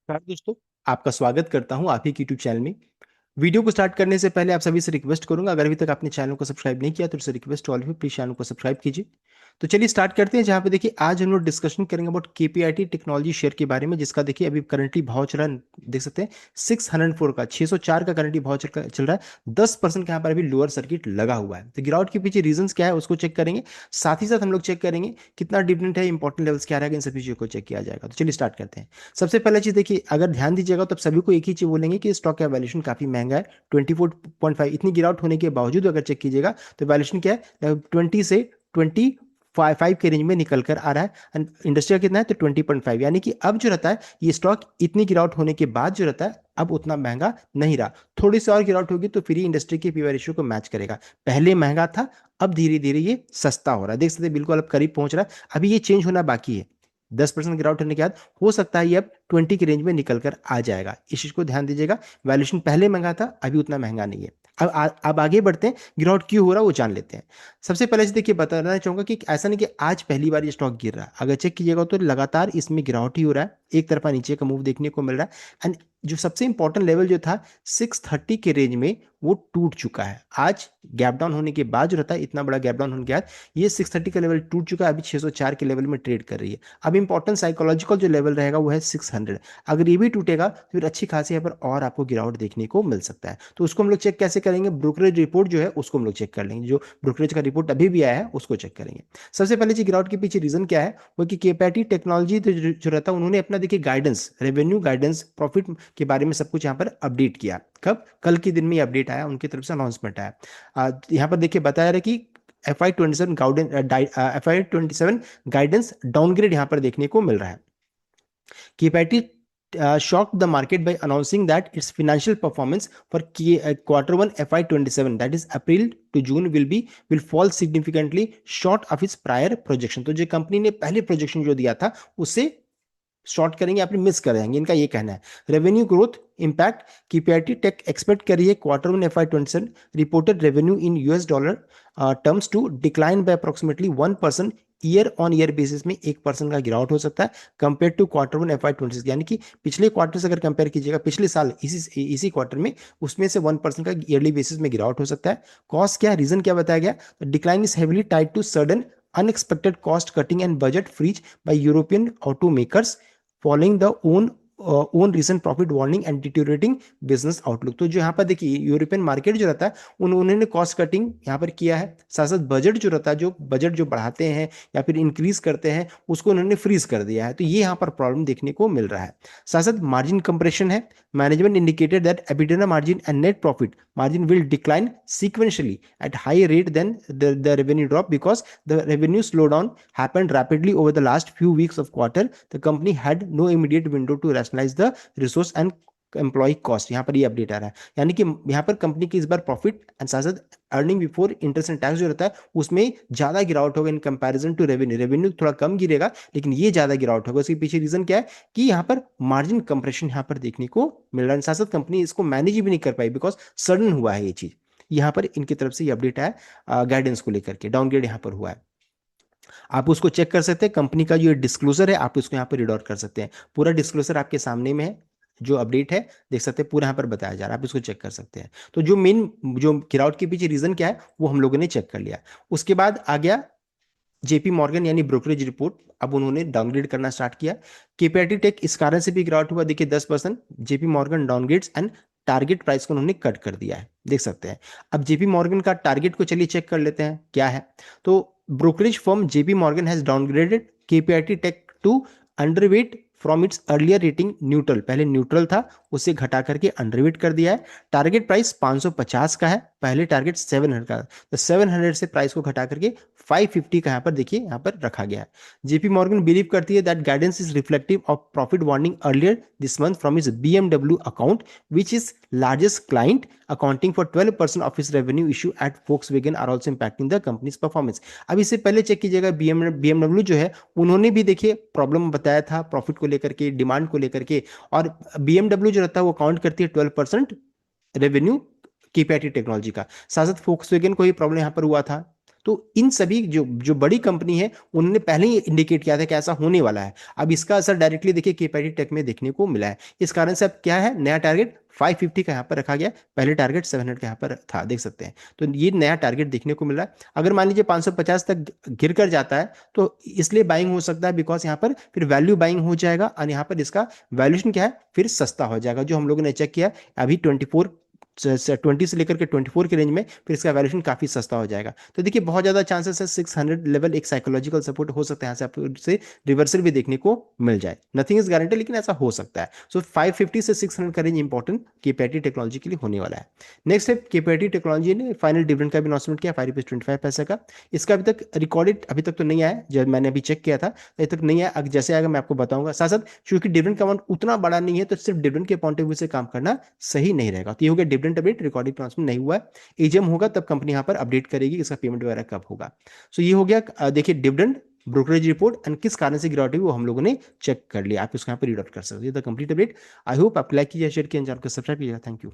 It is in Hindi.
नमस्कार दोस्तों। आपका स्वागत करता हूं आप ही की यूट्यूब चैनल में। वीडियो को स्टार्ट करने से पहले आप सभी से रिक्वेस्ट करूंगा, अगर अभी तक आपने चैनल को सब्सक्राइब नहीं किया तो इसे रिक्वेस्ट ऑल प्लीज चैनल को सब्सक्राइब कीजिए। तो चलिए स्टार्ट करते हैं। जहां पे देखिए आज हम लोग डिस्कशन करेंगे अबाउट केपीआईटी टेक्नोलॉजी शेयर के बारे में, जिसका देखिए अभी करंटली भाव चल रहा है, देख सकते हैं 604 का 604 का करंटली भाव चल रहा है। 10% का यहाँ पर अभी लोअर सर्किट लगा हुआ है। तो गिरावट के पीछे रीजंस क्या है उसको चेक करेंगे। साथ ही साथ हम लोग चेक करेंगे कितना डिविडेंड है, इंपॉर्टेंट लेवल्स क्या रहेगा, इन सभी चीजों को चेक किया जाएगा। तो चलिए स्टार्ट करते हैं। सबसे पहले चीज देखिए, अगर ध्यान दीजिएगा तो सभी को एक ही चीज बोलेंगे कि स्टॉक का वैल्यूएशन काफी महंगा है। 24.5 इतनी गिरावट होने के बावजूद अगर चेक कीजिएगा तो वैल्यूएशन क्या है, 20 से 25 के रेंज में निकल कर आ रहा है। एंड इंडस्ट्री का कितना है तो 20.5, यानी कि अब जो रहता है ये स्टॉक इतनी गिरावट होने के बाद जो रहता है अब उतना महंगा नहीं रहा। थोड़ी सी और गिरावट होगी तो फिर इंडस्ट्री के पीवी रेशियो को मैच करेगा। पहले महंगा था, अब धीरे धीरे ये सस्ता हो रहा है। देख सकते हैं बिल्कुल अब करीब पहुंच रहा है। अभी ये चेंज होना बाकी है। 10% गिरावट होने के बाद हो सकता है ये अब 20 की रेंज में निकल कर आ जाएगा। इस चीज को ध्यान दीजिएगा। वैल्यूएशन पहले महंगा था, अभी उतना महंगा नहीं है। अब आगे बढ़ते हैं, गिरावट क्यों हो रहा है वो जान लेते हैं। सबसे पहले से देखिए बताना चाहूंगा कि ऐसा नहीं कि आज पहली बार ये स्टॉक गिर रहा है। अगर चेक कीजिएगा तो लगातार इसमें गिरावट ही हो रहा है, एक तरफा नीचे का मूव देखने को मिल रहा है। एंड जो सबसे इंपॉर्टेंट लेवल जो था 630 के रेंज में वो टूट चुका है। आज गैप डाउन होने के बाद जो रहता है, इतना बड़ा गैप डाउन होने के बाद ये 630 का लेवल टूट चुका है। अभी 604 के लेवल में ट्रेड कर रही है। अब इंपॉर्टेंट साइकोलॉजिकल जो लेवल रहेगा वो है 600। अगर ये भी टूटेगा तो फिर अच्छी खासी यहाँ पर और आपको गिरावट देखने को मिल सकता है। तो उसको हम लोग चेक कैसे करेंगे, ब्रोकरेज रिपोर्ट जो है उसको हम लोग चेक कर लेंगे। जो ब्रोकरेज का रिपोर्ट अभी भी आया है उसको चेक करेंगे। सबसे पहले जी गिरावट के पीछे रीजन क्या है, वो कि केपैटी टेक्नोलॉजी जो रहता है उन्होंने अपना देखिए गाइडेंस, रेवेन्यू गाइडेंस, प्रॉफिट के बारे में सब कुछ यहाँ पर अपडेट किया। कब? कल के दिन में ये अपडेट आया, उनकी तरफ से अनाउंसमेंट आया। यहाँ पर देखिए बताया रहा कि FY27 गाइडेंस डाउनग्रेड यहाँ पर देखने को मिल रहा है। KPIT shocked the market by announcing that its financial performance for Q1 FY27, that is April to June, will fall significantly short of its prior projection। तो जो कंपनी ने पहले प्रोजेक्शन जो दिया था उससे शॉर्ट करेंगे, आपने मिस कर जाएंगे, इनका ये कहना है। Revenue growth impact, KPIT tech expect कर रही है Q1 FY27 reported revenue in US dollar terms to decline by approximately 1%। Year on year basis में 1% का गिरावट हो सकता है कंपेयर टू Q1 FY26, यानी कि पिछले क्वार्टर से अगर कंपेयर कीजिएगा पिछले साल इसी क्वार्टर में, उसमें से 1% का ईयरली बेसिस में गिरावट हो सकता है। कॉस्ट क्या, रीजन क्या बताया गया, decline is heavily tied to sudden unexpected cost cutting and budget freeze by European automakers following the own recent profit warning and deteriorating business outlook। तो जो यहाँ पर देखिए यूरोपियन मार्केट जो रहता है उन्होंने कॉस्ट कटिंग यहाँ पर किया है, साथ साथ बजट जो रहता है, जो बजट जो बढ़ाते हैं या फिर इंक्रीज करते हैं उसको उन्होंने फ्रीज कर दिया है। तो ये यहाँ पर प्रॉब्लम देखने को मिल रहा है। साथ साथ मार्जिन कंप्रेशन है। Management indicated that EBITDA margin and net profit margin will decline sequentially at higher rate than the revenue drop because the revenue slowdown happened rapidly over the last few weeks of quarter. The company had no immediate window to rationalize the resource and employ cost. यहाँ पर ये अपडेट आ रहा है, यानी कि यहाँ पर कंपनी की इस बार प्रॉफिट एंड साथ साथ earning before interest and tax जो रहता है उसमें ज्यादा गिरावट होगा in comparison to revenue. Revenue थोड़ा कम गिरेगा लेकिन ये ज्यादा गिरावट होगा। इसके पीछे रीजन क्या है कि यहाँ पर मार्जिन कंप्रेशन यहाँ पर देखने को मिल रहा है। साथ साथ कंपनी इसको मैनेज भी नहीं कर पाई बिकॉज सडन हुआ है ये चीज। यहाँ पर इनकी तरफ से ये अपडेट आया, गाइडेंस को लेकर के डाउनग्रेड यहाँ पर हुआ है। आप उसको चेक कर सकते हैं, कंपनी का जो डिस्क्लोजर है आप उसको यहाँ पर रीड आउट कर सकते हैं। पूरा डिस्क्लोजर आपके सामने में है, जो अपडेट है देख सकते हैं, पूरा यहाँ पर बताया जा रहा है, आप इसको चेक कर सकते हैं। तो जो मेन जो गिरावट के पीछे रीजन क्या है वो हम लोगों ने चेक कर लिया। उसके बाद आ गया जेपी मॉर्गन यानी ब्रोकरेज रिपोर्ट, अब उन्होंने डाउनग्रेड करना स्टार्ट किया। केपीआईटी टेक इस कारण से भी गिरावट हुआ, देखिए 10%। JP Morgan downgrades and target price को उन्होंने कट कर दिया है, देख सकते हैं। अब जेपी मॉर्गन का टारगेट को चलिए चेक कर लेते हैं क्या है। तो brokerage firm JP Morgan has downgraded KPIT tech to underweight from its earlier rating neutral, पहले न्यूट्रल था उसे घटा करके अंडरवेट कर दिया है। टारगेट प्राइस 550 का है, पहले टारगेट 700 का, तो 700 से प्राइस को घटा करके 550 का यहाँ पर देखिए यहाँ पर रखा गया है। जेपी मॉर्गन बिलीव करती है that guidance is reflective of profit warning earlier this month from is BMW account which is largest client accounting for 12% of its revenue issue at Volkswagen are also impacting the companies performance. अब इससे पहले चेक कीजिएगा BMW जो है उन्होंने भी देखिए प्रॉब्लम बताया था प्रॉफिट को लेकर के, डिमांड को लेकर के, और BMW जो रहता है वो काउंट करती है 12% रेवेन्यू केपीआईटी टेक्नोलॉजी का। साथ साथ Volkswagen को ही प्रॉब्लम यहाँ पर हुआ था। तो इन सभी जो जो बड़ी कंपनी है उन्होंने पहले ही इंडिकेट किया था कि ऐसा होने वाला है। अब इसका असर डायरेक्टली देखिए केपीआईटी टेक में देखने को मिला है। इस कारण से अब क्या है, नया टारगेट 550 का यहाँ पर रखा गया, पहले टारगेट 700 का यहाँ पर था, देख सकते हैं। तो ये नया टारगेट देखने को मिल रहा है। अगर मान लीजिए 550 तक गिर कर जाता है तो इसलिए बाइंग हो सकता है बिकॉज यहाँ पर फिर वैल्यू बाइंग हो जाएगा और यहाँ पर इसका वैल्यूएशन क्या है, फिर सस्ता हो जाएगा। जो हम लोगों ने चेक किया अभी 20 से लेकर के 24 के रेंज में फिर इसका वैल्यूएशन काफी सस्ता हो जाएगा। तो देखिए बहुत ज्यादा चांसेस है 600 लेवल एक साइकोलॉजिकल सपोर्ट हो सकता है, यहाँ से आपको से रिवर्सल भी देखने को मिल जाए। नथिंग इज गारंटी, लेकिन ऐसा हो सकता है। सो 550 से 600 का रेंज इंपॉर्टेंट केपीआईटी टेक्नोलॉजी के लिए होने वाला है। नेक्स्ट है केपीआईटी टेक्नोलॉजी ने फाइनल डिविडेंड का भी अनाउंसमेंट किया, 5 रुपीज 25 पैसे का। इसका अभी तक रिकॉर्डेड अभी तक तो नहीं आया, जब मैंने अभी चेक किया था अभी तक नहीं आया। जैसे आएगा मैं आपको बताऊंगा। साथ साथ क्योंकि डिविडेंड का अमाउंट उतना बड़ा नहीं है तो सिर्फ डिविडेंड के पॉइंट ऑफ व्यू से काम करना सही नहीं रहेगा। तो ये हो गया डिविडेंड अपडेट, रिकॉर्डिंग अनाउंसमेंट नहीं हुआ है। एजीएम होगा तब कंपनी यहाँ पर अपडेट करेगी इसका पेमेंट वगैरह कब होगा। सो ये हो गया देखिए डिविडेंड, ब्रोकरेज रिपोर्ट एंड किस कारण से गिरावट हुई वो हम लोगों ने चेक कर लिया। आप इसको यहाँ पर रीड आउट कर सकते हो। Complete update. आई होप आप लाइक कीजिए, शेयर कीजिए, चैनल को सब्सक्राइब कीजिएगा। Thank you.